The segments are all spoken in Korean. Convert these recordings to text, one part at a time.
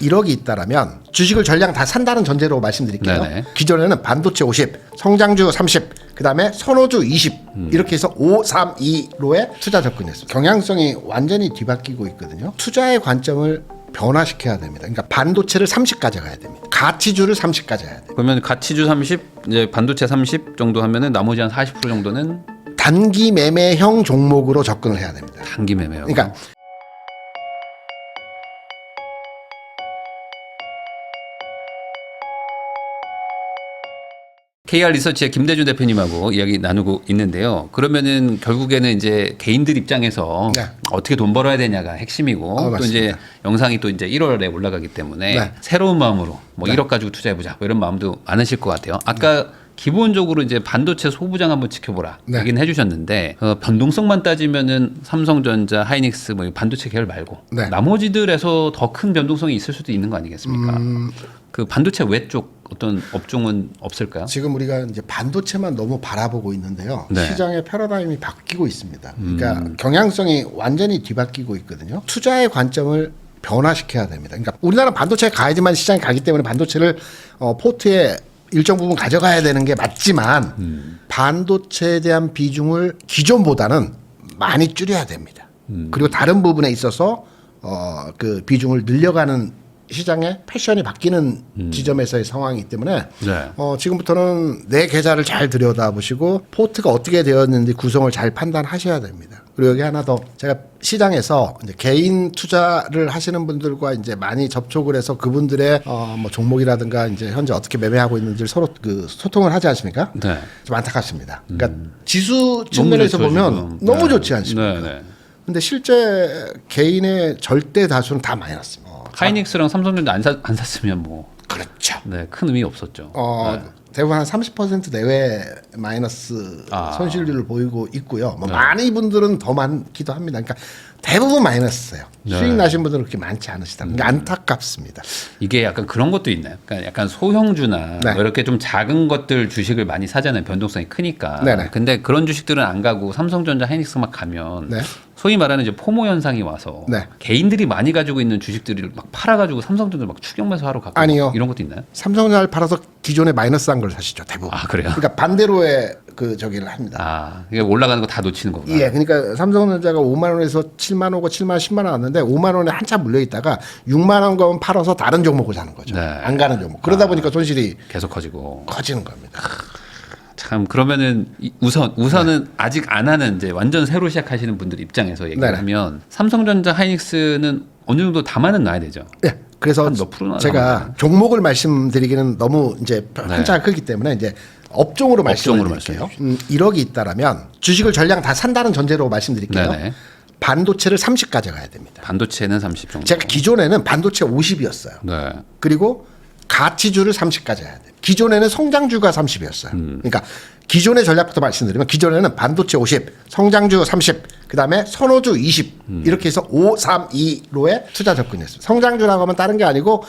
1억이 있다라면 주식을 전량 다 산다는 전제로 말씀드릴게요. 네네. 기존에는 반도체 50, 성장주 30, 그다음에 선호주 20 이렇게 해서 5, 3, 2로의 투자 접근했습니다. 경향성이 완전히 뒤바뀌고 있거든요. 투자의 관점을 변화시켜야 됩니다. 그러니까 반도체를 30 가져가야 됩니다. 가치주를 30 가져야 돼요. 그러면 가치주 30, 이제 반도체 30 정도 하면은 나머지 한 40% 정도는 단기 매매형 종목으로 접근을 해야 됩니다. 단기 매매요. 그러니까 KR 리서치의 김대준 대표님하고 이야기 나누고 있는데요. 그러면은 결국에는 이제 개인들 입장에서 네. 어떻게 돈 벌어야 되냐가 핵심이고 또 맞습니다. 이제 영상이 또 이제 1월에 올라가기 때문에 네. 새로운 마음으로 뭐 1억 가지고 투자해보자 뭐 이런 마음도 많으실 것 같아요. 아까 기본적으로 이제 반도체 소부장 한번 지켜보라 네. 얘기는 해주셨는데 변동성만 따지면은 삼성전자, 하이닉스 뭐 반도체 계열 말고 네. 나머지들에서 더 큰 변동성이 있을 수도 있는 거 아니겠습니까? 그 반도체 외 쪽 어떤 업종은 없을까요? 지금 우리가 이제 반도체만 너무 바라보고 있는데요. 네. 시장의 패러다임이 바뀌고 있습니다. 그러니까 경향성이 완전히 뒤바뀌고 있거든요. 투자의 관점을 변화시켜야 됩니다. 그러니까 우리나라 반도체에 가야지만 시장에 가기 때문에 반도체를 포트에 일정 부분 가져가야 되는 게 맞지만 반도체에 대한 비중을 기존보다는 많이 줄여야 됩니다. 그리고 다른 부분에 있어서 그 비중을 늘려가는 시장의 패션이 바뀌는 지점에서의 상황이기 때문에 네. 지금부터는 내 계좌를 잘 들여다보시고 포트가 어떻게 되었는지 구성을 잘 판단하셔야 됩니다. 그리고 여기 하나 더 제가 시장에서 이제 개인 투자를 하시는 분들과 이제 많이 접촉을 해서 그분들의 뭐 종목이라든가 이제 현재 어떻게 매매하고 있는지를 서로 그 소통을 하지 않습니까? 네. 좀 안타깝습니다. 그러니까 지수 측면에서 좋죠, 보면 지금. 너무 네. 좋지 않습니까? 네, 네. 근데 실제 개인의 절대 다수는 다 마이너스입니다. 하이닉스랑 삼성전자 안 샀으면 뭐 그렇죠. 네, 큰 의미 없었죠. 네. 대부분 한 30% 내외 마이너스 손실률을 보이고 있고요. 뭐 네. 많은 분들은 더 많기도 합니다. 그러니까 대부분 마이너스예요. 네. 수익 나신 분들은 그렇게 많지 않으시다. 그러니까 안타깝습니다. 이게 약간 그런 것도 있나요? 그러니까 약간 소형주나 네. 뭐 이렇게 좀 작은 것들 주식을 많이 사잖아요. 변동성이 크니까. 네네. 근데 그런 주식들은 안 가고 삼성전자, 하이닉스만 가면 네. 소위 말하는 이제 포모 현상이 와서 네. 개인들이 많이 가지고 있는 주식들을 막 팔아가지고 삼성전자 막 추격 매수하러 가고 아니요. 이런 것도 있나요? 삼성전자를 팔아서 기존에 마이너스한 걸 사시죠. 대부분. 아, 그래요? 그러니까 반대로의 그 저기를 합니다. 아, 이게 올라가는 거 다 놓치는 거구나. 예, 그러니까 삼성전자가 5만 원에서 7만 원고 7만 원, 10만 원 왔는데 5만 원에 한참 물려 있다가 6만 원 거면 팔아서 다른 종목을 사는 거죠. 네. 안 가는 종목. 그러다 보니까 손실이 계속 커지고. 커지는 겁니다. 참 그러면은 우선은 아직 안 하는 이제 완전 새로 시작하시는 분들 입장에서 얘기를 네네. 하면 삼성전자, 하이닉스는 어느 정도 담아는 놔야 되죠. 예. 그래서 한 몇 프로나 제가 나오나요? 종목을 말씀드리기는 너무 이제 편차가 크기 때문에 이제 업종으로 말씀을 드릴게요. 1억이 있다라면 주식을 전량 다 산다는 전제로 말씀드릴게요. 네네. 반도체를 30 가져가야 됩니다. 반도체는 30 정도. 제가 기존에는 반도체 50이었어요. 네. 그리고 가치주를 30 가져야 돼요. 기존에는 성장주가 30이었어요. 그러니까 기존의 전략부터 말씀드리면 기존에는 반도체 50, 성장주 30, 그다음에 선호주 20 이렇게 해서 5, 3, 2로의 투자 접근이었습니다. 성장주라고 하면 다른 게 아니고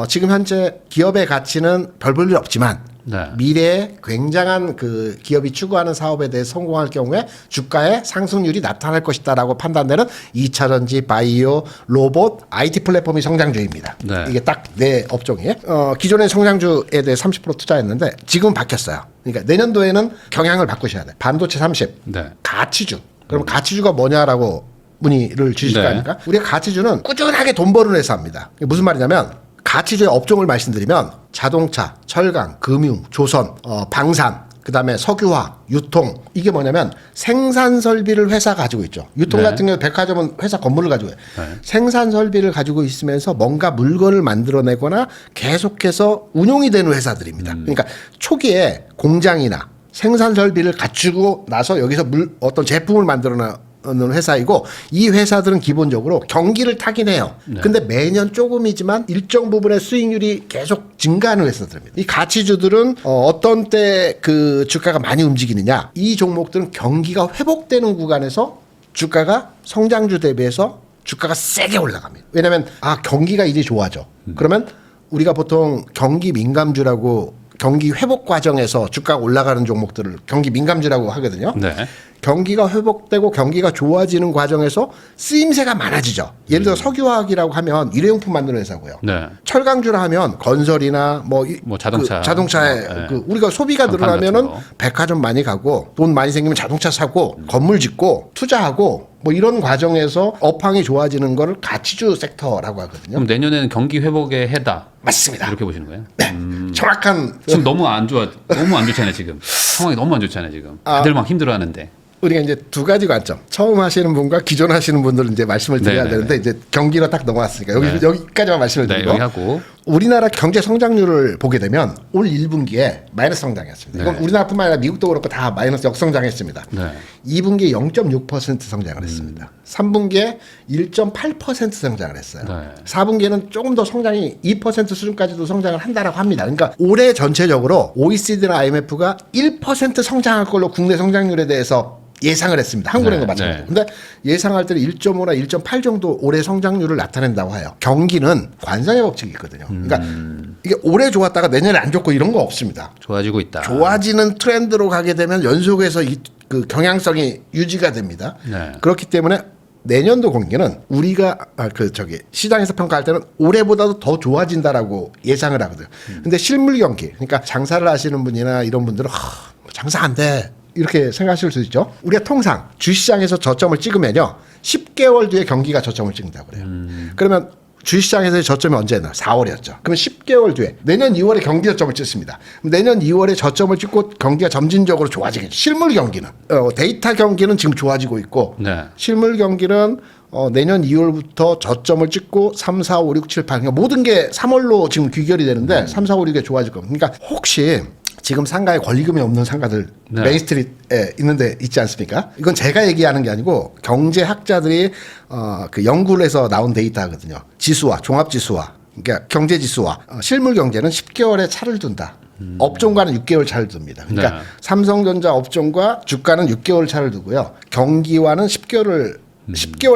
지금 현재 기업의 가치는 별 볼 일 없지만 네. 미래에 굉장한 그 기업이 추구하는 사업에 대해 성공할 경우에 주가의 상승률이 나타날 것이다라고 판단되는 2차전지, 바이오, 로봇, IT 플랫폼이 성장주입니다. 네. 이게 딱 내 업종이에요. 기존의 성장주에 대해 30% 투자했는데 지금은 바뀌었어요. 그러니까 내년도에는 경향을 바꾸셔야 돼요. 반도체 30, 네. 가치주. 그럼 가치주가 뭐냐라고 문의를 주실 거 네. 아닙니까? 우리가 가치주는 꾸준하게 돈 버는 회사입니다. 이게 무슨 말이냐면 가치주의 업종을 말씀드리면 자동차, 철강, 금융, 조선, 방산, 그다음에 석유화, 유통 이게 뭐냐면 생산 설비를 회사 가지고 있죠. 유통 네. 같은 경우 백화점은 회사 건물을 가지고 해요. 네. 생산 설비를 가지고 있으면서 뭔가 물건을 만들어내거나 계속해서 운용이 되는 회사들입니다. 그러니까 초기에 공장이나 생산 설비를 갖추고 나서 여기서 어떤 제품을 만들어내는 회사이고 이 회사들은 기본적으로 경기를 타긴 해요. 근데 매년 조금이지만 일정 부분의 수익률이 계속 증가하는 회사들입니다. 이 가치주들은 어떤 때 그 주가가 많이 움직이느냐 이 종목들은 경기가 회복되는 구간에서 주가가 성장주 대비해서 주가가 세게 올라갑니다. 왜냐하면 경기가 이제 좋아져. 그러면 우리가 보통 경기 민감주라고 경기 회복 과정에서 주가가 올라가는 종목들을 경기 민감주라고 하거든요. 네. 경기가 회복되고 경기가 좋아지는 과정에서 쓰임새가 많아지죠. 예를 들어 석유화학이라고 하면 일회용품 만드는 회사고요. 네. 철강주라 하면 건설이나 뭐 자동차. 자동차에 네. 우리가 소비가 간판 늘어나면은 같은 거. 백화점 많이 가고 돈 많이 생기면 자동차 사고 건물 짓고 투자하고 뭐 이런 과정에서 업황이 좋아지는 거를 가치주 섹터라고 하거든요. 그럼 내년에는 경기 회복의 해다. 맞습니다. 이렇게 보시는 거예요? 정확한 지금 너무 안 좋잖아요, 지금. 상황이 너무 안 좋잖아요, 지금. 다들 막 힘들어하는데. 우리가 이제 두 가지 관점. 처음 하시는 분과 기존 하시는 분들은 이제 말씀을 드려야 네네네. 되는데 이제 경기로 딱 넘어왔으니까 네. 여기까지만 말씀을 네, 드리고 여기 하고. 우리나라 경제 성장률을 보게 되면 올 1분기에 마이너스 성장했습니다. 이건 네. 우리나라뿐만 아니라 미국도 그렇고 다 마이너스 역성장했습니다. 네. 2분기에 0.6% 성장을 했습니다. 3분기에 1.8% 성장을 했어요. 네. 4분기에는 조금 더 성장이 2% 수준까지도 성장을 한다라고 합니다. 그러니까 올해 전체적으로 OECD나 IMF가 1% 성장할 걸로 국내 성장률에 대해서 예상을 했습니다. 한국은행도 네, 마찬가지고. 네. 근데 예상할 때는 1.5나 1.8 정도 올해 성장률을 나타낸다고 해요. 경기는 관성의 법칙이 있거든요. 그러니까 이게 올해 좋았다가 내년에 안 좋고 이런 거 없습니다. 좋아지고 있다. 좋아지는 트렌드로 가게 되면 연속해서 그 경향성이 유지가 됩니다. 네. 그렇기 때문에 내년도 경기는 우리가 시장에서 평가할 때는 올해보다도 더 좋아진다라고 예상을 하거든요. 근데 실물 경기, 그러니까 장사를 하시는 분이나 이런 분들은 장사 안 돼. 이렇게 생각하실 수 있죠. 우리가 통상 주시장에서 저점을 찍으면요. 10개월 뒤에 경기가 저점을 찍는다고 그래요. 그러면 주시장에서의 저점이 언제나 4월이었죠. 그러면 10개월 뒤에 내년 2월에 경기 저점을 찍습니다. 내년 2월에 저점을 찍고 경기가 점진적으로 좋아지겠죠. 실물 경기는 데이터 경기는 지금 좋아지고 있고 네. 실물 경기는 내년 2월부터 저점을 찍고 3, 4, 5, 6, 7, 8 그러니까 모든 게 3월로 지금 귀결이 되는데 3, 4, 5, 6에 좋아질 겁니다. 그러니까 혹시 지금 상가에 권리금이 없는 상가들 네. 메인스트리트에 있는데 있지 않습니까? 이건 제가 얘기하는 게 아니고 경제학자들이 그 연구를 해서 나온 데이터거든요. 지수와 종합지수와 그러니까 경제지수와 실물 경제는 10개월의 차를 둔다. 업종과는 6개월 차를 둡니다. 그러니까 네. 삼성전자 업종과 주가는 6개월 차를 두고요. 경기와는 10개월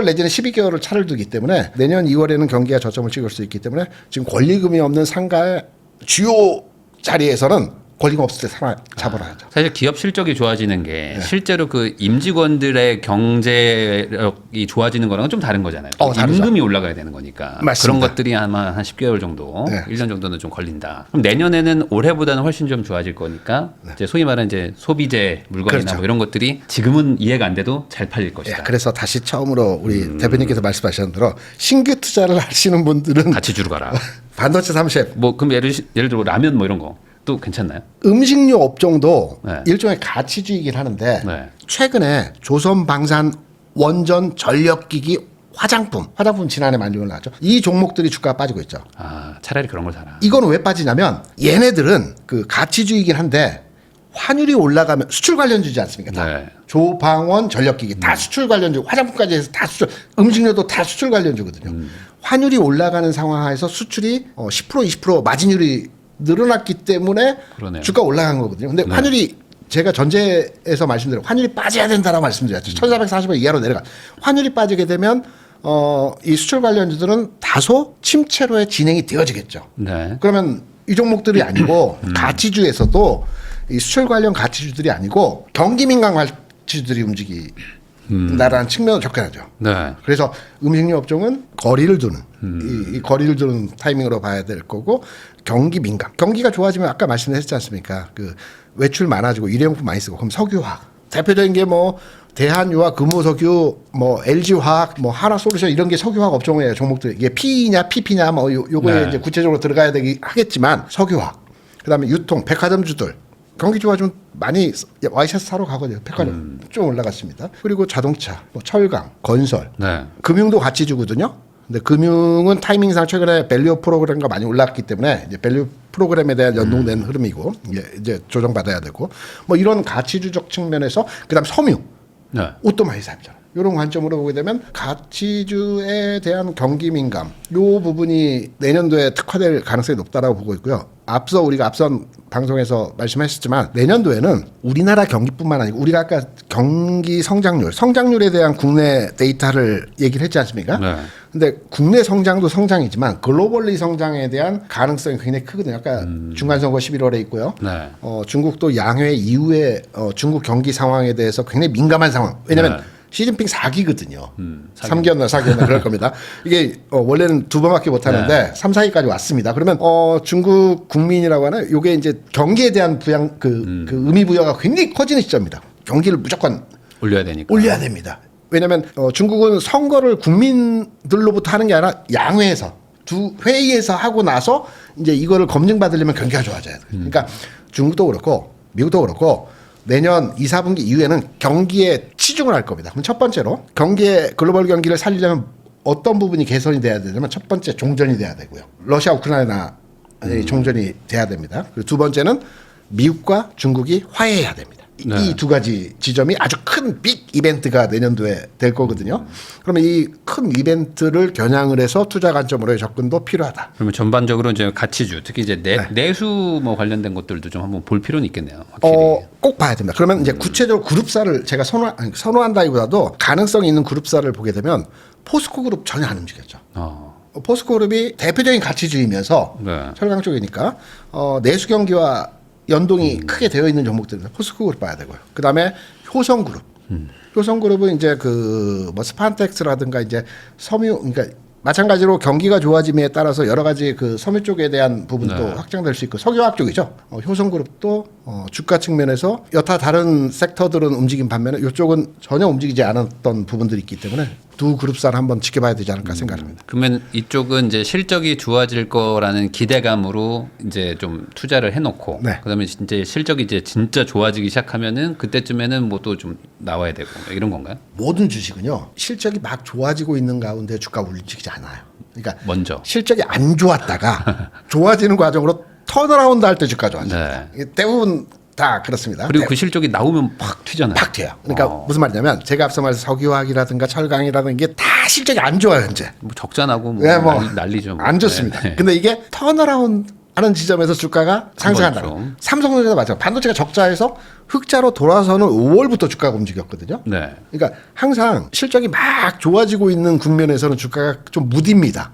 내지는 12개월을 차를 두기 때문에 내년 2월에는 경기가 저점을 찍을 수 있기 때문에 지금 권리금이 없는 상가의 주요 자리에서는 권리금 없을 때 잡으라 하죠. 사실 기업 실적이 좋아지는 게 네. 실제로 그 임직원들의 경제력이 좋아지는 거랑은 좀 다른 거잖아요. 다르죠. 임금이 올라가야 되는 거니까. 맞습니다. 그런 것들이 아마 한 10개월 정도, 네. 1년 정도는 좀 걸린다. 그럼 내년에는 올해보다는 훨씬 좀 좋아질 거니까 이제 소위 말하는 이제 소비재 물건이나 그렇죠. 뭐 이런 것들이 지금은 이해가 안 돼도 잘 팔릴 것이다. 예, 그래서 다시 처음으로 우리 대표님께서 말씀하신 대로 신규 투자를 하시는 분들은 같이 주로 가라. 반도체 3십 뭐 그럼 예를 들어 라면 뭐 이런 거 또 괜찮나요? 음식료 업종도 네. 일종의 가치주이긴 하는데 네. 최근에 조선방산 원전 전력기기 화장품 지난해 많이 올라왔죠. 이 종목들이 주가가 빠지고 있죠. 아 차라리 그런 걸 사라. 이건 왜 빠지냐면 얘네들은 그 가치주이긴 한데 환율이 올라가면 수출 관련주지 않습니까? 다. 네. 조방원 전력기기 다 수출 관련주, 화장품까지 해서 다 수출, 음식료도 다 수출 관련주거든요. 환율이 올라가는 상황에서 수출이 10% 20% 마진율이 늘어났기 때문에 그러네요. 주가 올라간 거거든요. 근데 네. 환율이 제가 전제에서 말씀드린 환율이 빠져야 된다라고 말씀드렸죠. 1440원 이하로 내려가. 환율이 빠지게 되면 이 수출 관련주들은 다소 침체로의 진행이 되어지겠죠. 네. 그러면 이 종목들이 아니고 가치주에서도 이 수출 관련 가치주들이 아니고 경기 민감 가치주들이 움직인다라는 측면으로 접근하죠. 네. 그래서 음식료 업종은 거리를 두는 이 거리를 두는 타이밍으로 봐야 될 거고 경기 민감. 경기가 좋아지면 아까 말씀드렸지 않습니까? 그 외출 많아지고 일회용품 많이 쓰고 그럼 석유화학 대표적인 게 뭐 대한유화, 금호석유, 뭐 LG화학, 뭐 하나솔루션 이런 게 석유화학 업종의 종목들 이게 P냐 PP냐 뭐 요거에 네. 이제 구체적으로 들어가야 되긴 하겠지만 석유화학 그다음에 유통, 백화점주들 경기 좋아지면 많이 와이셔츠 사러 가거든요. 백화점 좀 올라갔습니다. 그리고 자동차, 뭐 철강, 건설, 네. 금융도 같이 주거든요. 근데 금융은 타이밍상 최근에 밸류 프로그램과 많이 올랐기 때문에 이제 밸류 프로그램에 대한 연동된 흐름이고 이제 조정받아야 되고 뭐 이런 가치주적 측면에서 그다음 섬유 네. 옷도 많이 삽니다. 이런 관점으로 보게 되면 가치주에 대한 경기 민감 요 부분이 내년도에 특화될 가능성이 높다라고 보고 있고요. 우리가 앞선 방송에서 말씀하셨지만 내년도에는 우리나라 경기뿐만 아니고 우리가 아까 경기 성장률에 대한 국내 데이터를 얘기를 했지 않습니까? 네. 근데 국내 성장도 성장이지만 글로벌리 성장에 대한 가능성이 굉장히 크거든요. 아까 중간선거 11월에 있고요. 네. 중국도 양회 이후에 중국 경기 상황에 대해서 굉장히 민감한 상황. 왜냐하면 네. 시진핑 4기거든요. 3기였나 4기였나 그럴 겁니다. 이게 원래는 2번밖에 못 하는데 3, 4기까지 왔습니다. 그러면 중국 국민이라고 하나 요게 이제 경기에 대한 부양 그 의미 부여가 굉장히 커지는 시점입니다. 경기를 무조건 올려야 되니까. 올려야 됩니다. 왜냐하면 중국은 선거를 국민들로부터 하는 게 아니라 양회에서 두 회의에서 하고 나서 이제 이거를 검증받으려면 경기가 좋아져야 돼요. 그러니까 중국도 그렇고 미국도 그렇고 내년 2, 4분기 이후에는 경기에 치중을 할 겁니다. 그럼 첫 번째로 경기의 글로벌 경기를 살리려면 어떤 부분이 개선이 돼야 되냐면 첫 번째 종전이 돼야 되고요. 러시아 우크라이나 종전이 돼야 됩니다. 그리고 두 번째는 미국과 중국이 화해해야 됩니다. 네. 이 두 가지 지점이 아주 큰 빅 이벤트가 내년도에 될 거거든요. 그러면 이 큰 이벤트를 겨냥을 해서 투자 관점으로의 접근도 필요하다. 그러면 전반적으로 이제 가치주, 특히 이제 내수 뭐 관련된 것들도 좀 한번 볼 필요는 있겠네요. 확실히. 꼭 봐야 됩니다. 그러면 이제 구체적으로 그룹사를 제가 선호한다기보다도 가능성이 있는 그룹사를 보게 되면 포스코 그룹 전혀 안 움직였죠. 포스코 그룹이 대표적인 가치주이면서 네. 철강 쪽이니까 내수 경기와 연동이 크게 되어 있는 종목들은 포스코 그룹 봐야 되고요. 그다음에 효성 그룹. 효성 그룹은 이제 뭐 스판텍스라든가 이제 섬유 그러니까 마찬가지로 경기가 좋아짐에 따라서 여러 가지 그 섬유 쪽에 대한 부분도 네. 확장될 수 있고 석유화학 쪽이죠. 효성그룹도 주가 측면에서 여타 다른 섹터들은 움직인 반면에 이쪽은 전혀 움직이지 않았던 부분들이 있기 때문에 두 그룹사를 한번 지켜봐야 되지 않을까 생각합니다. 그러면 이쪽은 이제 실적이 좋아질 거라는 기대감으로 이제 좀 투자를 해놓고, 네. 그다음에 이제 실적이 이제 진짜 좋아지기 시작하면은 그때쯤에는 뭐 또 좀 나와야 되고 이런 건가요? 모든 주식은요 실적이 막 좋아지고 있는 가운데 주가가 움직이지 않아요. 그러니까 먼저. 실적이 안 좋았다가 좋아지는 과정으로 턴어라운드 할 때 주가 좋아져요. 네. 이게 대부분 다 그렇습니다. 그리고 그 실적이 나오면 팍 튀잖아요. 팍 튀어요. 그러니까 무슨 말이냐면 제가 앞서 말해서 석유화학이라든가 철강이라든가 이게 다 실적이 안 좋아요 현재. 뭐 적자 나고 뭐 네, 뭐 난리죠. 뭐. 안 좋습니다. 네. 근데 이게 턴어라운드 하는 지점에서 주가가 상승한다. 그렇죠. 삼성전자도 마찬가지. 반도체가 적자에서 흑자로 돌아서는 5월부터 주가가 움직였거든요. 네. 그러니까 항상 실적이 막 좋아지고 있는 국면에서는 주가가 좀 무딥니다.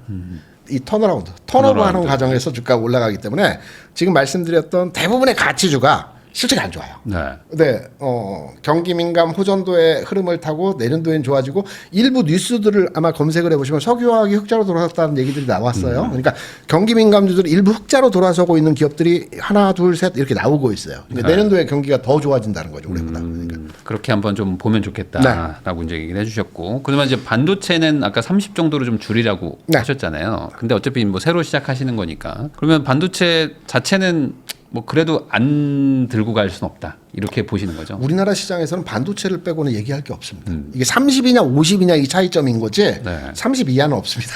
이 턴어라운드, 턴오버하는 과정에서 주가가 올라가기 때문에 지금 말씀드렸던 대부분의 가치주가 실적이 안 좋아요. 네. 네, 경기 민감 호전도의 흐름을 타고 내년도엔 좋아지고 일부 뉴스들을 아마 검색을 해보시면 석유화학이 흑자로 돌아섰다는 얘기들이 나왔어요. 그러니까 경기 민감주들이 일부 흑자로 돌아서고 있는 기업들이 하나, 둘, 셋 이렇게 나오고 있어요. 그러니까 내년도에 경기가 더 좋아진다는 거죠, 올해보다. 그러니까. 그렇게 한번 좀 보면 좋겠다라고 이제 얘기를 해주셨고, 그러면 이제 반도체는 아까 30 정도로 좀 줄이라고 네. 하셨잖아요. 근데 어차피 뭐 새로 시작하시는 거니까, 그러면 반도체 자체는 뭐 그래도 안 들고 갈 수는 없다, 이렇게 보시는 거죠. 우리나라 시장에서는 반도체를 빼고는 얘기할 게 없습니다. 이게 30이냐 50이냐 이 차이점인 거지 네. 30 이하는 없습니다.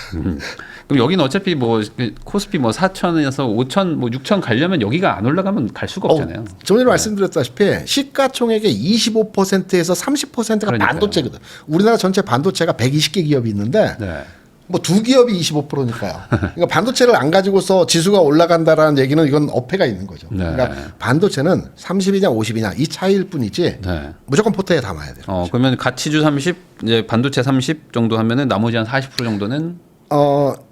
그럼 여기는 어차피 뭐 코스피 뭐 4천에서 5천 뭐 6천 가려면 여기가 안 올라가면 갈 수가 없잖아요. 좀 전에 말씀드렸다시피 시가총액의 25%에서 30%가 그러니까요. 반도체거든. 우리나라 전체 반도체가 120개 기업이 있는데 네. 뭐 두 기업이 25%니까요. 그러니까 반도체를 안 가지고서 지수가 올라간다라는 얘기는 이건 어폐가 있는 거죠. 네. 그러니까 반도체는 30이냐 50이냐 이 차이일 뿐이지 네. 무조건 포트에 담아야 돼요. 그러면 가치주 30, 이제 반도체 30 정도 하면은 나머지 한 40% 정도는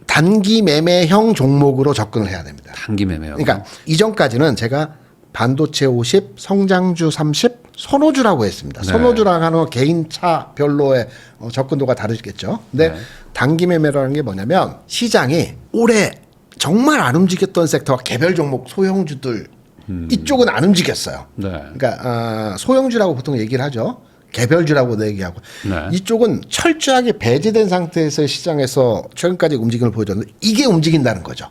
단기 매매형 종목으로 접근을 해야 됩니다. 단기 매매요. 그러니까 이전까지는 제가 반도체 50, 성장주 30, 선호주라고 했습니다. 네. 선호주랑 하는 건 개인차 별로의 접근도가 다르겠죠. 근데 단기 매매라는 게 뭐냐면 시장이 올해 정말 안 움직였던 섹터와 개별 종목 소형주들 이쪽은 안 움직였어요. 네. 그러니까 소형주라고 보통 얘기를 하죠. 개별주라고도 얘기하고 네. 이쪽은 철저하게 배제된 상태에서 시장에서 최근까지 움직임을 보여줬는데 이게 움직인다는 거죠.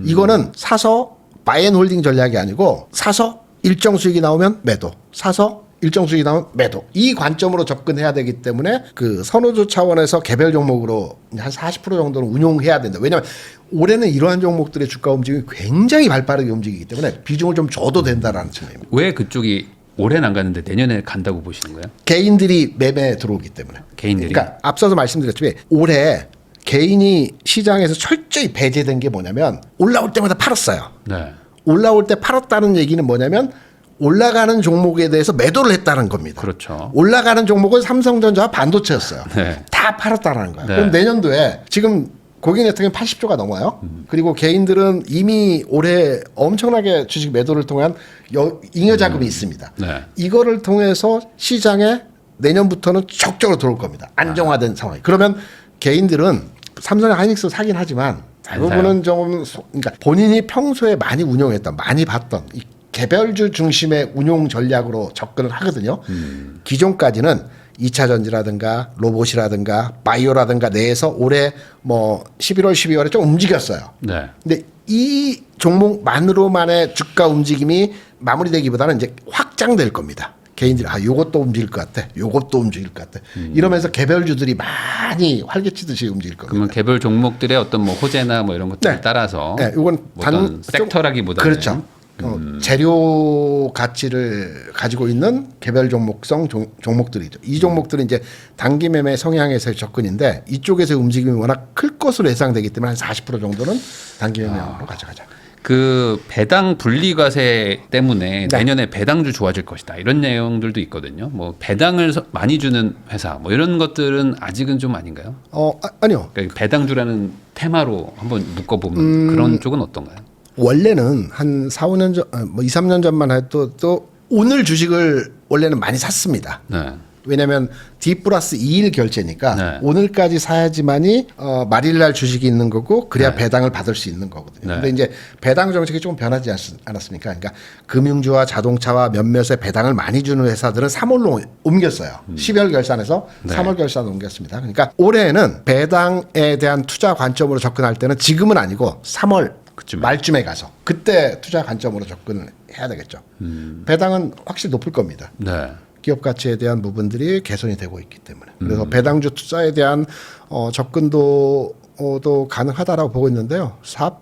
이거는 사서 바이앤홀딩 전략이 아니고 사서 일정 수익이 나오면 매도, 사서 일정 수익이 나오면 매도. 이 관점으로 접근해야 되기 때문에 그 선호주 차원에서 개별 종목으로 한 40% 정도는 운용해야 된다. 왜냐하면 올해는 이러한 종목들의 주가 움직임이 굉장히 발빠르게 움직이기 때문에 비중을 좀 줘도 된다라는 측면입니다. 왜 그쪽이 올해는 안 가는데 내년에 간다고 보시는 거예요? 개인들이 매매에 들어오기 때문에. 개인들이? 그러니까 앞서서 말씀드렸지만 올해 개인이 시장에서 철저히 배제된 게 뭐냐면 올라올 때마다 팔았어요. 네. 올라올 때 팔았다는 얘기는 뭐냐면 올라가는 종목에 대해서 매도를 했다는 겁니다. 그렇죠. 올라가는 종목은 삼성전자와 반도체였어요. 네. 다 팔았다는 거예요. 네. 그럼 내년도에 지금 고객 네트워크는 80조가 넘어요. 그리고 개인들은 이미 올해 엄청나게 주식 매도를 통한 잉여 자금이 있습니다. 네. 이거를 통해서 시장에 내년부터는 적극적으로 들어올 겁니다. 안정화된 상황이. 그러면 개인들은 삼성 하이닉스 사긴 하지만 대부분은 좀 그러니까 본인이 평소에 많이 운용했던 많이 봤던 이 개별주 중심의 운용 전략으로 접근을 하거든요. 기존까지는 2차 전지라든가 로봇이라든가 바이오라든가 내에서 올해 뭐 11월 12월에 좀 움직였어요. 네. 근데 이 종목만으로만의 주가 움직임이 마무리되기보다는 이제 확장될 겁니다. 개인들이 요것도 움직일 것 같아. 요것도 움직일 것 같아. 이러면서 개별주들이 많이 활개치듯이 움직일 겁니다. 그러면 개별 종목들의 어떤 뭐 호재나 뭐 이런 것들에 네. 따라서 네, 이건 어떤 섹터라기보다는 그렇죠. 재료 가치를 가지고 있는 개별 종목성 종목들이죠. 이 종목들은 이제 단기 매매 성향에서의 접근인데 이쪽에서 움직임이 워낙 클 것으로 예상되기 때문에 한 40% 정도는 단기 매매형으로 가져가자. 그 배당 분리과세 때문에 네. 내년에 배당주 좋아질 것이다 이런 내용들도 있거든요. 뭐 배당을 많이 주는 회사 뭐 이런 것들은 아직은 좀 아닌가요? 아니요. 그러니까 배당주라는 테마로 한번 묶어보면 그런 쪽은 어떤가요? 원래는 한 4, 5년 전, 뭐 2, 3년 전만 해도 또 오늘 주식을 원래는 많이 샀습니다. 네. 왜냐하면 D+2일 결제니까 네. 오늘까지 사야지만이 말일날 주식이 있는 거고 그래야 배당을 받을 수 있는 거거든요. 네. 근데 이제 배당 정책이 조금 변하지 않았습니까? 그러니까 금융주와 자동차와 몇몇의 배당을 많이 주는 회사들은 3월로 옮겼어요. 12월 결산에서 네. 3월 결산으로 옮겼습니다. 그러니까 올해는 배당에 대한 투자 관점으로 접근할 때는 지금은 아니고 3월 그쯤에. 말쯤에 가서 그때 투자 관점으로 접근을 해야 되겠죠. 배당은 확실히 높을 겁니다. 네. 기업 가치에 대한 부분들이 개선이 되고 있기 때문에 그래서 배당주 투자에 대한 접근도 도 가능하다라고 보고 있는데요. 4%,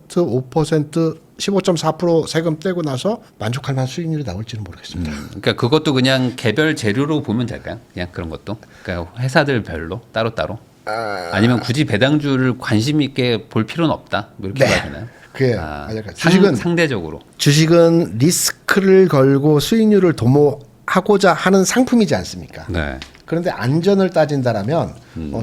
5%, 15.4% 세금 떼고 나서 만족할 만한 수익률이 나올지는 모르겠습니다. 그러니까 그것도 그냥 개별 재료로 보면 될까요? 그냥 그런 것도. 그러니까 회사들별로 따로따로. 아니면 굳이 배당주를 관심 있게 볼 필요는 없다. 뭐 이렇게 봐야 되나요? 그래요. 주식은 상대적으로. 주식은 리스크를 걸고 수익률을 도모하고자 하는 상품이지 않습니까? 네. 그런데 안전을 따진다라면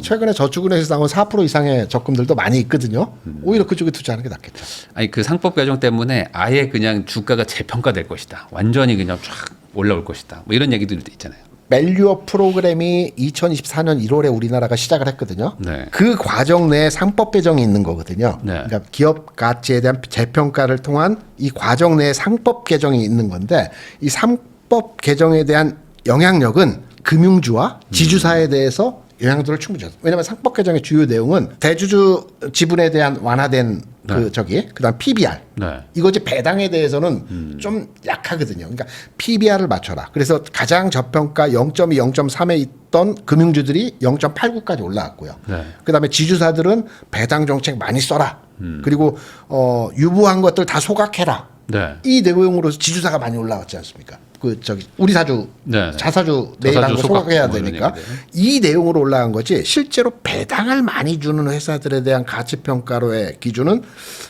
최근에 저축은행에서 나온 4% 이상의 적금들도 많이 있거든요. 오히려 그쪽에 투자하는 게 낫겠죠. 아니 그 상법 개정 때문에 아예 그냥 주가가 재평가될 것이다. 완전히 그냥 쫙 올라올 것이다. 뭐 이런 얘기들도 있잖아요. 밸류업 프로그램이 2024년 1월에 우리나라가 시작을 했거든요. 네. 그 과정 내에 상법 개정이 있는 거거든요. 네. 그러니까 기업 가치에 대한 재평가를 통한 이 과정 내에 상법 개정이 있는 건데 이 상법 개정에 대한 영향력은 금융주와 지주사에 대해서 영향도를 충분히 줬어요. 왜냐하면 상법 개정의 주요 내용은 대주주 지분에 대한 완화된 그다음 PBR 네. 이거지 배당에 대해서는 좀 약하거든요. 그러니까 PBR을 맞춰라. 그래서 가장 저평가 0.2, 0.3에 있던 금융주들이 0.89까지 올라왔고요. 네. 그다음에 지주사들은 배당 정책 많이 써라. 그리고 유보한 것들 다 소각해라. 네. 이 내용으로 지주사가 많이 올라왔지 않습니까? 우리 사주 네. 자사주 내일한 거 소각 소각해야 뭐 이런 되니까 얘기들. 이 내용으로 올라간 거지 실제로 배당을 많이 주는 회사들에 대한 가치평가로의 기준은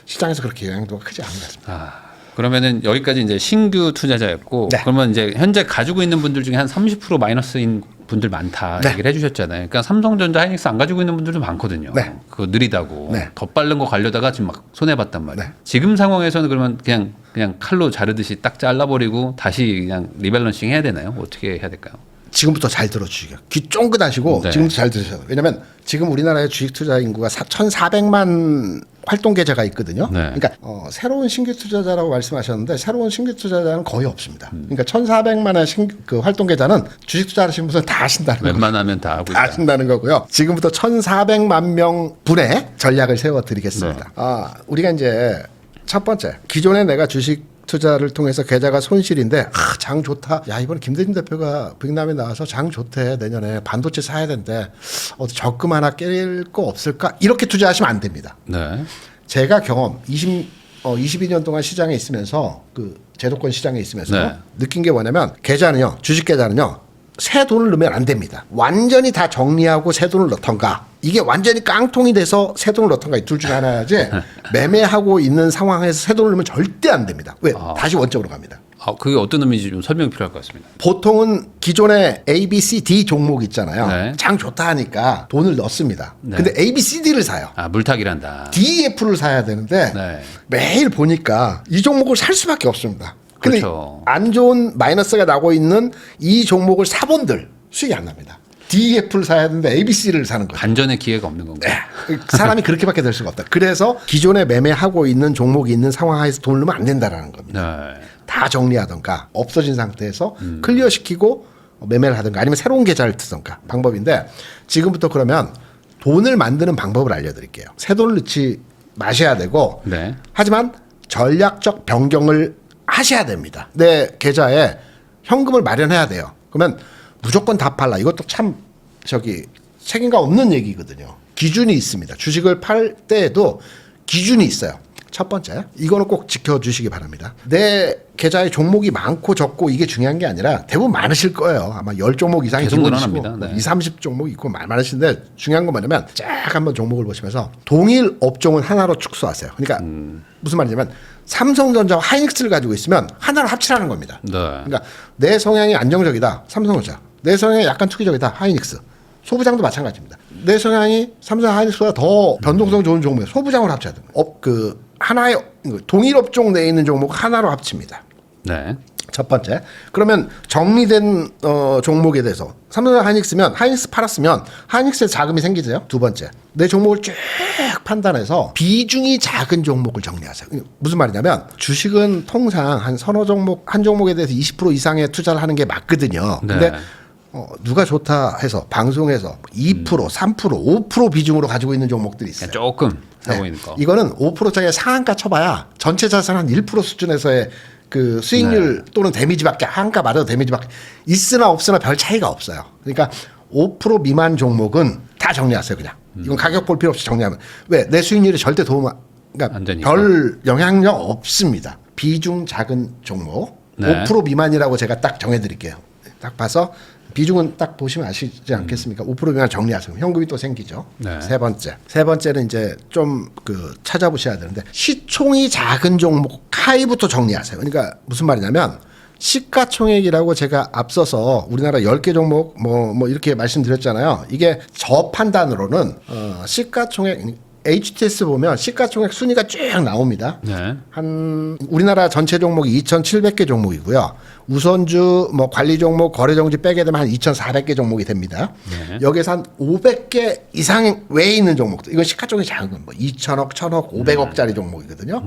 시장에서 그렇게 영향도가 크지 않은 것 같습니다. 그러면은 여기까지 이제 신규 투자자였고 네. 그러면 이제 현재 가지고 있는 분들 중에 한 30% 마이너스인 분들 많다 네. 얘기를 해주셨잖아요. 그러니까 삼성전자, 하이닉스 안 가지고 있는 분들도 많거든요. 네. 그거 느리다고 네. 더 빠른 거 가려다가 지금 막 손해 봤단 말이에요. 네. 지금 상황에서는 그러면 그냥 칼로 자르듯이 딱 잘라버리고 다시 그냥 리밸런싱 해야 되나요? 어떻게 해야 될까요? 지금부터 잘 들어주시고요. 귀 쫑긋하시고 네. 지금부터 잘 들으셔야 돼요. 왜냐하면 지금 우리나라의 주식 투자 인구가 1,400만 활동 계좌가 있거든요. 네. 그러니까 새로운 신규 투자자라고 말씀하셨는데 새로운 신규 투자자는 거의 없습니다. 그러니까 1,400만의 그 활동 계좌는 주식 투자하시는 분들 다 하신다는 거예요. 웬만하면 다 하고 다 있다. 하신다는 거고요. 지금부터 1,400만 명 분의 전략을 세워드리겠습니다. 네. 우리가 이제 첫 번째 기존에 내가 주식 투자를 통해서 계좌가 손실인데 장 좋다. 야 이번에 김대중 대표가 빅남에 나와서 장 좋대. 내년에 반도체 사야 된대. 어디 적금 하나 깰 거 없을까? 이렇게 투자하시면 안 됩니다. 네. 제가 경험 22년 동안 시장에 있으면서 그 제도권 시장에 있으면서 네. 느낀 게 뭐냐면 계좌는요, 주식 계좌는요, 새 돈을 넣으면 안 됩니다. 완전히 다 정리하고 새 돈을 넣던가, 이게 완전히 깡통이 돼서 새 돈을 넣던가, 이 둘 중에 하나야지 매매하고 있는 상황에서 새 돈을 넣으면 절대 안 됩니다. 왜? 다시 원점으로 갑니다. 그게 어떤 의미인지 좀 설명이 필요할 것 같습니다. 보통은 기존에 A, B, C, D 종목 있잖아요. 네. 장 좋다 하니까 돈을 넣습니다. 네. 근데 A, B, C, D를 사요. 물타기란다. D, F를 사야 되는데 네. 매일 보니까 이 종목을 살 수밖에 없습니다. 근데 그렇죠. 안 좋은 마이너스가 나고 있는 이 종목을 사본들 수익이 안 납니다. D, F를 사야 되는데 A, B, C를 사는 거예요. 반전의 기회가 없는 건가요? 사람이 그렇게밖에 될 수가 없다. 그래서 기존에 매매하고 있는 종목이 있는 상황에서 돈을 넣으면 안 된다라는 겁니다. 네. 다 정리하던가 없어진 상태에서 클리어시키고 매매를 하든가 아니면 새로운 계좌를 트던가 방법인데, 지금부터 그러면 돈을 만드는 방법을 알려드릴게요. 새 돈을 넣지 마셔야 되고, 네. 하지만 전략적 변경을 하셔야 됩니다. 내 계좌에 현금을 마련해야 돼요. 그러면 무조건 다 팔라, 이것도 참 책임감 없는 얘기거든요. 기준이 있습니다. 주식을 팔 때에도 기준이 있어요. 첫 번째, 이거는 꼭 지켜주시기 바랍니다. 내 계좌에 종목이 많고 적고 이게 중요한 게 아니라, 대부분 많으실 거예요. 아마 10종목 이상이 계속 기본이시고 늘어납니다. 네. 20, 30종목 있고 많으신데, 중요한 건 뭐냐면 쫙 한번 종목을 보시면서 동일 업종은 하나로 축소하세요. 그러니까 무슨 말이냐면 삼성전자와 하이닉스를 가지고 있으면 하나로 합치라는 겁니다. 네. 그러니까 내 성향이 안정적이다, 삼성전자. 내 성향이 약간 투기적이다, 하이닉스. 소부장도 마찬가지입니다. 내 성향이 삼성 하이닉스보다 더 변동성 좋은 종목에 소부장을 합쳐야 됩니다. 하나의 동일 업종 내에 있는 종목 하나로 합칩니다. 네. 첫 번째. 그러면 정리된 종목에 대해서 삼성 하이닉스면, 하이닉스 팔았으면 하이닉스에 자금이 생기죠. 두 번째, 내 종목을 쭉 판단해서 비중이 작은 종목을 정리하세요. 무슨 말이냐면, 주식은 통상 한 서너 종목, 한 종목에 대해서 20% 이상의 투자를 하는 게 맞거든요. 근데 네. 누가 좋다 해서 방송에서 2%, 3%, 5% 비중으로 가지고 있는 종목들이 있어요. 조금 사고 네. 있는 거. 이거는 5%짜리 상한가 쳐봐야 전체 자산 한 1% 수준에서의 그 수익률 또는 데미지밖에, 한가 말해도 데미지밖에 있으나 없으나 별 차이가 없어요. 그러니까 5% 미만 종목은 다 정리하세요. 그냥 이건 가격 볼 필요 없이 정리하면, 왜? 내 수익률이 절대 안 그러니까 되니까. 별 영향력 없습니다. 비중 작은 종목 네. 5% 미만이라고 제가 딱 정해드릴게요. 딱 봐서 비중은 딱 보시면 아시지 않겠습니까? 5% 미만 정리하세요. 현금이 또 생기죠. 네. 세 번째는 이제 좀 찾아보셔야 되는데, 시총이 작은 종목 하위부터 정리하세요. 그러니까 무슨 말이냐면, 시가총액이라고 제가 앞서서 우리나라 10개 종목 뭐 이렇게 말씀드렸잖아요. 이게 저 판단으로는 시가총액, HTS 보면 시가총액 순위가 쭉 나옵니다. 네. 한 우리나라 전체 종목이 2,700개 종목이고요. 우선주, 뭐 관리 종목, 거래 정지 빼게 되면 한 2,400개 종목이 됩니다. 네. 여기서 한 500개 이상 외에 있는 종목들, 이건 시가총액 작은 건 뭐 2천억, 1,000억, 500억짜리 종목이거든요.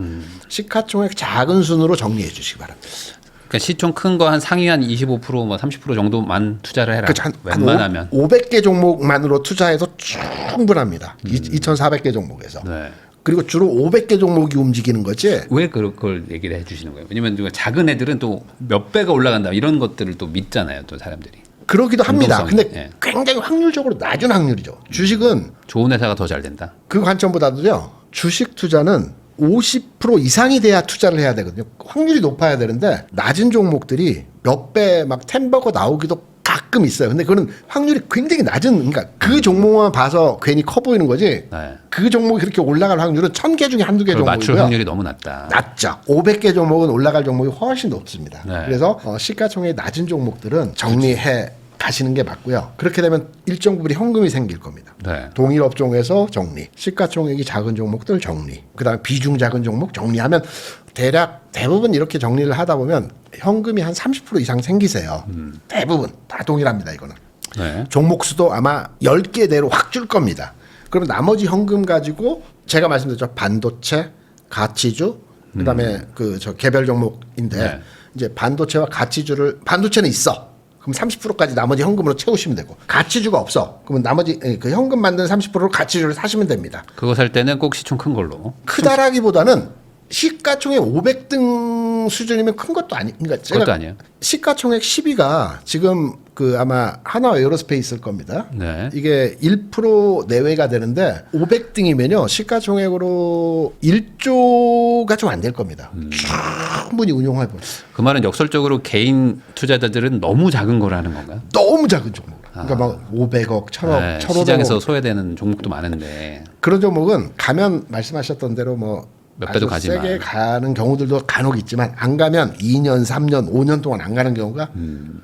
시가총액 작은 순으로 정리해 주시기 바랍니다. 그러니까 시총 큰 거 한 상위 한 25%, 뭐 30% 정도만 투자를 해라. 그렇죠. 웬만하면. 500개 종목만으로 투자해도 충분합니다. 2,400개 종목에서. 네. 그리고 주로 500개 종목이 움직이는 거지. 왜 그걸 얘기를 해주시는 거예요? 왜냐면 작은 애들은 또 몇 배가 올라간다 이런 것들을 또 믿잖아요, 또 사람들이. 그러기도 합니다. 근데 변동성이, 예. 굉장히 확률적으로 낮은 확률이죠. 주식은 좋은 회사가 더 잘 된다. 그 관점보다도요, 주식 투자는 50% 이상이 돼야 투자를 해야 되거든요. 확률이 높아야 되는데, 낮은 종목들이 몇 배 막 템버거 나오기도 가끔 있어요. 근데 그거는 확률이 굉장히 낮은, 그러니까 그 종목만 봐서 괜히 커 보이는 거지. 네. 그 종목이 그렇게 올라갈 확률은 1000개 중에 한두 개 그걸 맞출 종목이고요. 확률이 너무 낮다. 낮죠. 500개 종목은 올라갈 종목이 훨씬 높습니다. 네. 그래서 시가총액이 낮은 종목들은 정리해 가시는 게 맞고요. 그렇게 되면 일정 부분이 현금이 생길 겁니다. 네. 동일 업종에서 정리, 시가총액이 작은 종목들 정리, 그다음에 비중 작은 종목 정리하면 대부분 이렇게 정리를 하다 보면 현금이 한 30% 이상 생기세요. 대부분 다 동일합니다. 이거는. 네. 종목 수도 아마 10개 내로 확 줄 겁니다. 그러면 나머지 현금 가지고 제가 말씀드렸죠. 반도체, 가치주, 그다음에 개별 종목인데, 네. 이제 반도체와 가치주를, 반도체는 있어. 그럼 30%까지 나머지 현금으로 채우시면 되고, 가치주가 없어. 그러면 나머지 그 현금 만든 30%로 가치주를 사시면 됩니다. 그거 살 때는 꼭 시총 큰 걸로. 크다라기보다는 시가총액 500등 수준이면 큰 것도 아니. 그러니까 제가 그것도 아니에요. 시가총액 10위가 지금 그 아마 하나 에어로스페이스일 겁니다. 네. 이게 1% 내외가 되는데 500등이면요 시가총액으로 1조가 좀 안 될 겁니다. 충분히 운용할 수 있어요. 그 말은 역설적으로 개인 투자자들은 너무 작은 거라는 건가요? 너무 작은 종목. 그러니까 막 500억, 1000억, 네, 1500억 시장에서 소외되는 종목도 많은데 그런 종목은 가면 말씀하셨던 대로 뭐 몇 배도 아주 가지만. 세게 가는 경우들도 간혹 있지만 안 가면 2년, 3년, 5년 동안 안 가는 경우가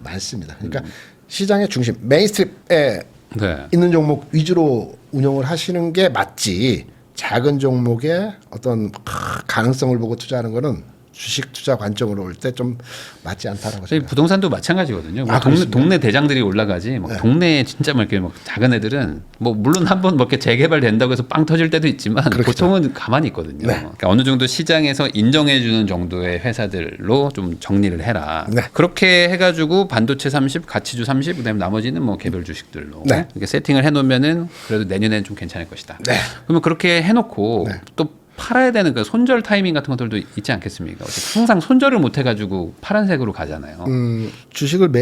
많습니다. 그러니까 시장의 중심, 메인스트립에 네. 있는 종목 위주로 운영을 하시는 게 맞지 작은 종목에 어떤 가능성을 보고 투자하는 거는 주식 투자 관점으로 올 때 좀 맞지 않다라고 저희 생각합니다. 부동산도 마찬가지거든요. 뭐 그렇습니다. 동네 대장들이 올라가지. 막 동네에 진짜 막 이렇게 막 작은 애들은 뭐 물론 한번 뭐 이렇게 재개발 된다고 해서 빵 터질 때도 있지만 그렇겠죠. 보통은 가만히 있거든요. 네. 그러니까 어느 정도 시장에서 인정해주는 정도의 회사들로 좀 정리를 해라. 네. 그렇게 해가지고 반도체 30, 가치주 30, 그다음에 나머지는 뭐 개별 주식들로 네. 이렇게 세팅을 해놓으면은 그래도 내년에는 좀 괜찮을 것이다. 네. 그러면 그렇게 해놓고 네. 또 팔아야 되는 그 손절 타이밍 같은 것들도 있지 않겠습니까? 항상 손절을 못 해가지고 파란색으로 가잖아요. 주식을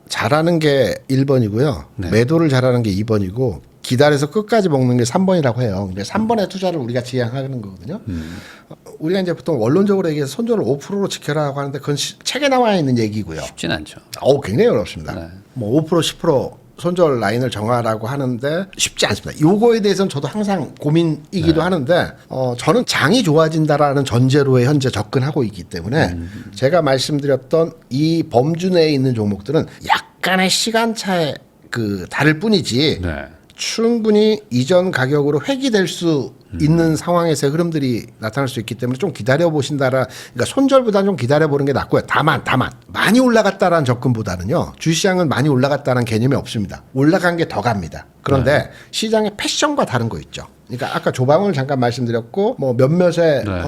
잘하는 게 1번이고요. 네. 매도를 잘하는 게 2번이고 기다려서 끝까지 먹는 게 3번이라고 해요. 근데 3번의 투자를 우리가 지향하는 거거든요. 우리가 이제 보통 원론적으로 얘기해서 손절을 5%로 지켜라고 하는데 그건 책에 나와 있는 얘기고요. 쉽진 않죠. 굉장히 어렵습니다. 네. 뭐 5%, 10% 손절 라인을 정하라고 하는데 쉽지 않습니다. 요거에 대해서는 저도 항상 고민이기도 하는데 저는 장이 좋아진다라는 전제로에 현재 접근하고 있기 때문에 제가 말씀드렸던 이 범주 내에 있는 종목들은 약간의 시간차에 다를 뿐이지 네. 충분히 이전 가격으로 회귀될 수 있는 상황에서의 흐름들이 나타날 수 있기 때문에 좀 기다려 보신다라. 그러니까 손절보다는 좀 기다려 보는 게 낫고요. 다만 많이 올라갔다라는 접근보다는요. 주시장은 많이 올라갔다는 개념이 없습니다. 올라간 게 더 갑니다. 그런데 시장의 패션과 다른 거 있죠. 그러니까 아까 조방을 잠깐 말씀드렸고 뭐 몇몇의 네.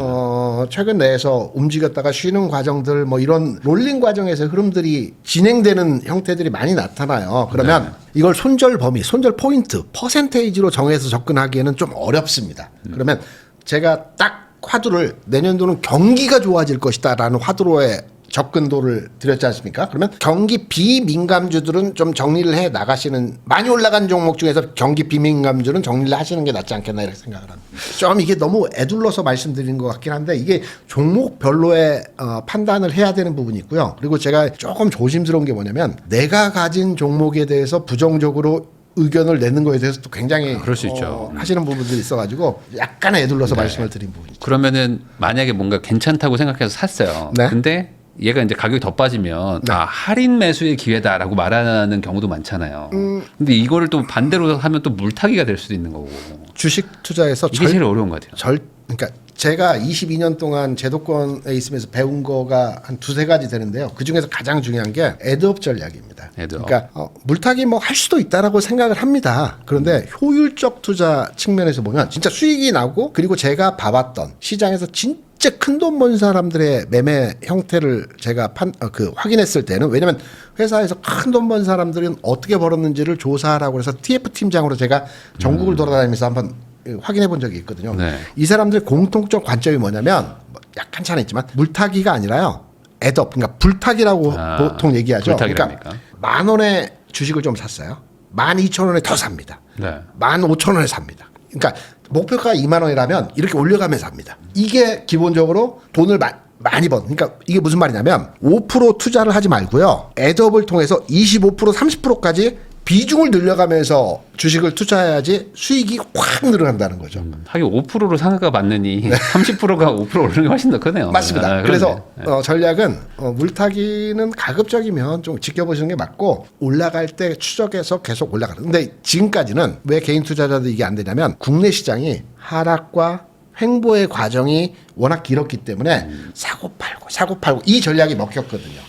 최근 내에서 움직였다가 쉬는 과정들 뭐 이런 롤링 과정에서 흐름들이 진행되는 형태들이 많이 나타나요. 그러면 이걸 손절 범위, 손절 포인트, 퍼센테이지로 정해서 접근하기에는 좀 어렵습니다. 그러면 제가 딱 화두를 내년도는 경기가 좋아질 것이다라는 화두로의 접근도를 드렸지 않습니까? 그러면 경기 비민감주들은 좀 정리를 해 나가시는, 많이 올라간 종목 중에서 경기 비민감주는 정리를 하시는 게 낫지 않겠나 이렇게 생각을 합니다. 좀 이게 너무 애둘러서 말씀드린 것 같긴 한데 이게 종목별로의 판단을 해야 되는 부분이 있고요. 그리고 제가 조금 조심스러운 게 뭐냐면 내가 가진 종목에 대해서 부정적으로 의견을 내는 거에 대해서 또 굉장히 그럴 수 있죠. 하시는 부분들이 있어가지고 약간 애둘러서 말씀을 드린 부분이죠. 그러면은 만약에 뭔가 괜찮다고 생각해서 샀어요. 네. 근데 얘가 이제 가격이 더 빠지면 할인 매수의 기회다라고 말하는 경우도 많잖아요. 근데 이거를 또 반대로 하면 또 물타기가 될 수도 있는 거고. 주식 투자에서 이게 제일 어려운 것 같아요. 그러니까 제가 22년 동안 제도권에 있으면서 배운 거가 한 두세 가지 되는데요. 그 중에서 가장 중요한 게 애드업 전략입니다. 애드업. 그러니까 물타기 뭐 할 수도 있다라고 생각을 합니다. 그런데 효율적 투자 측면에서 보면 진짜 수익이 나고, 그리고 제가 봐봤던 시장에서 진짜 큰 돈 번 사람들의 매매 형태를 제가 확인했을 때는, 왜냐면 회사에서 큰 돈 번 사람들은 어떻게 벌었는지를 조사하라고 해서 TF 팀장으로 제가 전국을 돌아다니면서 한번 확인해 본 적이 있거든요. 네. 이 사람들의 공통적 관점이 뭐냐면 약간 차는 있지만 물타기가 아니라요. 애드업, 그러니까 불타기라고 보통 얘기하죠. 불타기랍니까? 그러니까 10,000원에 주식을 좀 샀어요. 12,000원에 더 삽니다. 네. 15,000원에 삽니다. 그러니까 목표가 2만 원이라면 이렇게 올려가면서 합니다. 이게 기본적으로 돈을 많이 번. 그러니까 이게 무슨 말이냐면 5% 투자를 하지 말고요. 애드업을 통해서 25%, 30%까지 비중을 늘려가면서 주식을 투자해야지 수익이 확 늘어난다는 거죠. 하긴 5%로 상한가 받느니 30%가 5% 오르는 게 훨씬 더 크네요. 맞습니다. 그러네. 그래서 전략은 물타기는 가급적이면 좀 지켜보시는 게 맞고, 올라갈 때 추적해서 계속 올라가는. 근데 지금까지는 왜 개인 투자자들 이게 안 되냐면 국내 시장이 하락과 횡보의 과정이 워낙 길었기 때문에 사고 팔고 이 전략이 먹혔거든요.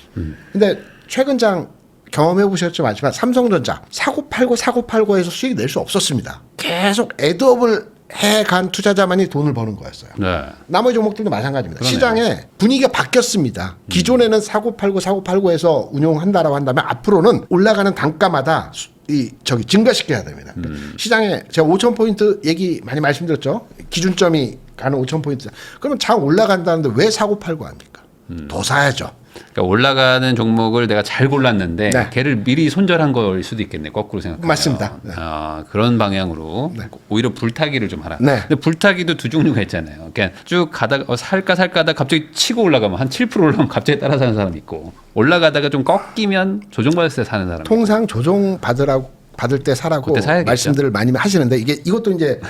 근데 최근 장 경험해 보셨지만 알지만 삼성전자 사고 팔고 해서 수익 낼 수 없었습니다. 계속 애드업을 해간 투자자만이 돈을 버는 거였어요. 네. 나머지 종목들도 마찬가지입니다. 그러네요. 시장의 분위기가 바뀌었습니다. 기존에는 사고 팔고 해서 운용한다라고 한다면 앞으로는 올라가는 단가마다 증가시켜야 됩니다. 시장에 제가 5,000포인트 얘기 많이 말씀드렸죠. 기준점이 가는 5,000포인트. 그러면 장 올라간다는데 왜 사고 팔고 합니까? 더 사야죠. 그러니까 올라가는 종목을 내가 잘 골랐는데 네. 걔를 미리 손절한 거일 수도 있겠네. 거꾸로 생각하면. 맞습니다. 네. 그런 방향으로 오히려 불타기를 좀 하라. 네. 근데 불타기도 두 종류가 있잖아요. 그냥 쭉 가다가 살까 하다 갑자기 치고 올라가면 한 7% 올라가면 갑자기 따라 사는 사람 있고 올라가다가 좀 꺾이면 조정받을 때 사는 사람. 통상 조정 받을 때 사라고 그때 사야겠죠. 말씀들을 많이 하시는데 이것도 이제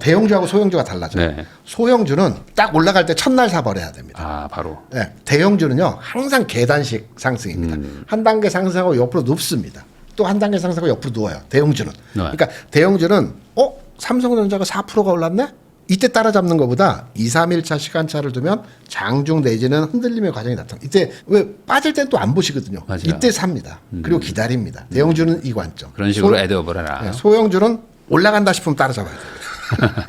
대형주하고 소형주가 달라져요. 네. 소형주는 딱 올라갈 때 첫날 사버려야 됩니다. 바로. 네, 대형주는요 항상 계단식 상승입니다. 한 단계 상승하고 옆으로 눕습니다. 또 한 단계 상승하고 옆으로 누워요. 대형주는. 그러니까 대형주는 삼성전자가 4%가 올랐네? 이때 따라잡는 것보다 2, 3일차 시간차를 두면 장중 내지는 흔들림의 과정이 나타나. 이때 왜 빠질 땐 또 안 보시거든요. 맞아요. 이때 삽니다. 그리고 기다립니다. 대형주는 이 관점. 그런 식으로 애드업을 해라. 네, 소형주는 올라간다 싶으면 따라잡아야 됩니다.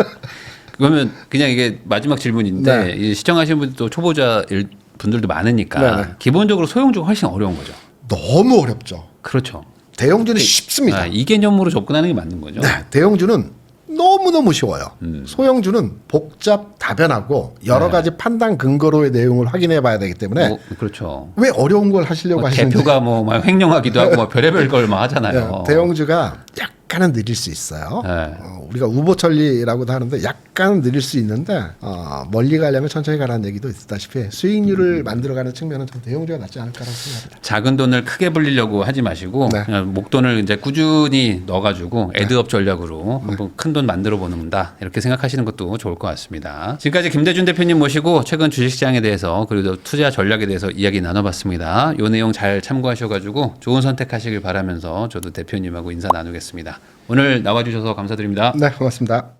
그러면 그냥 이게 마지막 질문인데 네. 이 시청하시는 분들도 초보자 분들도 많으니까 네. 기본적으로 소형주가 훨씬 어려운 거죠. 너무 어렵죠. 그렇죠. 대형주는 쉽습니다. 이 개념으로 접근하는 게 맞는 거죠. 네, 대형주는 너무너무 쉬워요. 소형주는 복잡 다변하고 여러 가지 판단 근거로의 내용을 확인해 봐야 되기 때문에 그렇죠. 왜 어려운 걸 하시려고 하시는데 대표가 막 횡령하기도 하고 막 별의별 걸 막 하잖아요. 네, 대형주가 약간은 느릴 수 있어요. 네. 우리가 우보천리라고도 하는데 약간은 느릴 수 있는데 멀리 가려면 천천히 가라는 얘기도 있다시피 수익률을 만들어가는 측면은 좀 대형주가 낫지 않을까라고 생각합니다. 작은 돈을 크게 벌리려고 하지 마시고 네. 그냥 목돈을 이제 꾸준히 넣어가지고 애드업 전략으로 한번 큰 돈 만들어 보는다 이렇게 생각하시는 것도 좋을 것 같습니다. 지금까지 김대준 대표님 모시고 최근 주식시장에 대해서 그리고 투자 전략에 대해서 이야기 나눠봤습니다. 이 내용 잘 참고하셔가지고 좋은 선택하시길 바라면서 저도 대표님하고 인사 나누겠습니다. 오늘 나와주셔서 감사드립니다. 네, 고맙습니다.